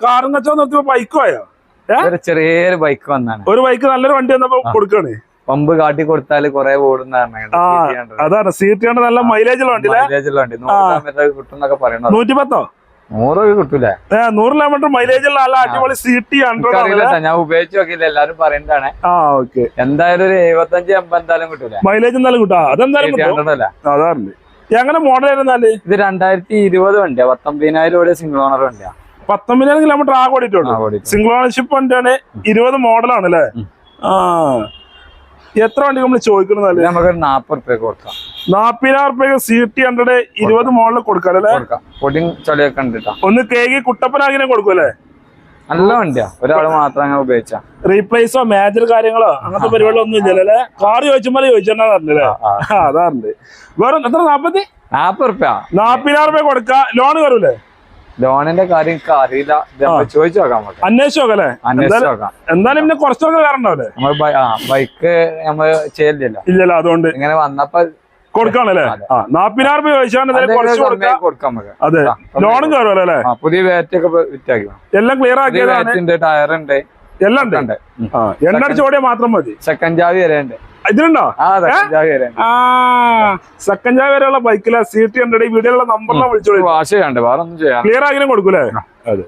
കാറും കച്ചവടം നിർത്തിയപ്പോ ബൈക്ക് പോയോ? ചെറിയൊരു ബൈക്ക് വന്നാണ്. ഒരു ബൈക്ക് നല്ലൊരു വണ്ടി വന്നപ്പോ കൊടുക്കാണ്. പമ്പ് കാട്ടി കൊടുത്താല് കൊറേ ഓടുന്ന അതാണ് സീറ്റ് കണ്ട് നല്ല മൈലേജ് ഉള്ള വണ്ടി. 100 കിട്ടുന്നൊക്കെ പറയണത്. 110 100 കിട്ടൂലേ? 100 കിലോമീറ്റർ മൈലേജ് ഉള്ള നല്ല അടിപൊളി CT 100. ഞാൻ ഉപയോഗിച്ച് നോക്കിയില്ല, എല്ലാരും പറയുന്നതാണ്. എന്തായാലും ഒരു 75-80 എന്തായാലും കിട്ടൂല. മൈലേജ് എന്തായാലും കിട്ടാ. അതെന്തായാലും അതാറുണ്ട്. എങ്ങനെ മോഡൽ ആയിരുന്നാല്? ഇത് 2020 വണ്ടിയാ. 19,000 സിംഗിൾ ഓണർ വണ്ടിയാ. 19,000 കിലോമീറ്റർ ആകെ ഓടിയിട്ടുള്ളൂ. സിംഗിൾ ഓണർഷിപ്പ് വണ്ടിയാണ്. 20 മോഡലാണ് അല്ലേ? എത്ര വണ്ടി നമ്മൾ ചോദിക്കുന്നത്? നമുക്ക് 40 റുപ്യ കൊടുക്കാം. 40,000 CT 100 20 മോഡൽ കൊടുക്കാം അല്ലേ? പൊടിയും ചളിയൊക്കെ ഉണ്ട്. ഒന്ന് കേകി കുട്ടപ്പനാകിനെ കൊടുക്കും അല്ലേ? നല്ല വണ്ടിയാ. ഒരാള് മാത്രം അങ്ങനെ ഉപയോഗിച്ചാ. റീപ്ലേസോ മേജർ കാര്യങ്ങളോ അങ്ങനത്തെ പരിപാടികളൊന്നും ഇല്ലല്ലേ? കാർ ചോദിച്ചുമ്പോൾ ചോദിച്ചിട്ടുണ്ടല്ലേ? അതാറുണ്ട്. വേറെ എത്ര? 40 റുപ്യ. 40,000 കൊടുക്ക. ലോൺ കയറൂലേ? ലോണിന്റെ കാര്യം എനിക്ക് അറിയില്ല. ചോദിച്ചു നോക്കാം. അന്വേഷിച്ച് നോക്കല്ലേ? എന്തായാലും പിന്നെ കുറച്ചൊക്കെ കയറണ്ടാവല്ലേ? ബൈക്ക് നമ്മള് ചെയ്യില്ലല്ലോ. ഇല്ലല്ലോ, അതുകൊണ്ട് ഇങ്ങനെ വന്നപ്പോ കൊടുക്കാണല്ലേ? 40,000 ചോദിച്ചാൽ കൊടുക്കാം. അതെ, ലോണും കയറുമല്ലോ അല്ലേ? പുതിയ ബാറ്റൊക്കെ വിറ്റാക്കി. എല്ലാം ക്ലിയർ ആക്കിയതുണ്ട്. ടയറുണ്ട്, എല്ലാം ഉണ്ട്. എണ്ണടിച്ചോടിയ മാത്രം മതി. സെക്കൻഡ് ചാവി വരെ ഉണ്ട്. ഇതിലുണ്ടോ? സെക്കൻഡ് സെക്കൻഡ് ചാവി വരെയുള്ള ബൈക്കിലെ CT 100 വീഡിയോയിലുള്ള നമ്പറിലാണ് വിളിച്ചോളൂ. വാശ വേണ്ട, വേറെ ഒന്നും ചെയ്യാം. ക്ലിയർ ആക്കിയും കൊടുക്കൂലേ? അതെ.